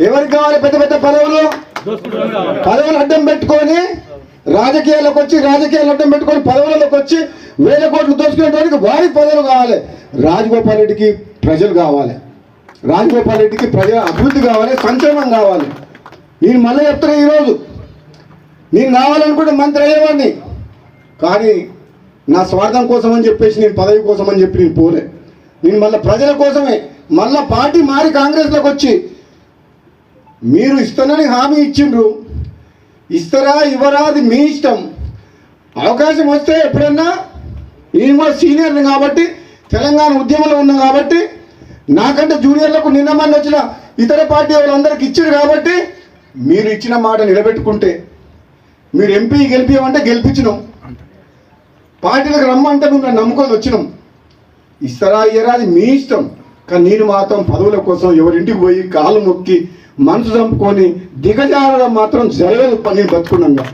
ఎవరికి కావాలి పెద్ద పెద్ద పదవులు? పదవులు అడ్డం పెట్టుకొని రాజకీయాల్లోకి వచ్చి అడ్డం పెట్టుకొని పదవులలోకి వచ్చి 1000 కోట్లు దోచుకునేటానికి వారికి పదవులు కావాలి. రాజగోపాల్ రెడ్డికి ప్రజలు కావాలి, రాజగోపాల్ రెడ్డికి ప్రజల అభివృద్ధి కావాలి, సంక్షేమం కావాలి. నేను మళ్ళీ చెప్తున్నా, ఈరోజు నేను కావాలనుకుంటే మంత్రి అయ్యేవాడిని, కానీ నా స్వార్థం కోసం అని చెప్పేసి నేను పదవి కోసం అని చెప్పి నేను పోలే. నేను మళ్ళీ ప్రజల కోసమే మళ్ళీ పార్టీ మారి కాంగ్రెస్లోకి వచ్చి మీరు ఇస్తానని హామీ ఇచ్చిండ్రు, ఇస్తారా ఇవ్వరా అది మీ ఇష్టం. అవకాశం వస్తే ఎప్పుడన్నా నేను కూడా సీనియర్ని కాబట్టి తెలంగాణ ఉద్యమంలో ఉన్నా కాబట్టి నాకంటే జూనియర్లకు నిన్న మంది వచ్చిన ఇతర పార్టీ వాళ్ళందరికీ ఇచ్చారు కాబట్టి మీరు ఇచ్చిన మాట నిలబెట్టుకుంటే మీరు ఎంపీ గెలిపించమంటే గెలిపించినాం, పార్టీలకు రమ్మంటే మేము నమ్ముకొని వచ్చినాం. ఇస్తారా ఇయ్యరా అది మీ ఇష్టం, కానీ నేను మాత్రం పదవుల కోసం ఎవరింటికి పోయి కాలు మొక్కి మనసు చంపుకొని దిగజారడం మాత్రం జరగదు. నేను బతుకున్నాను.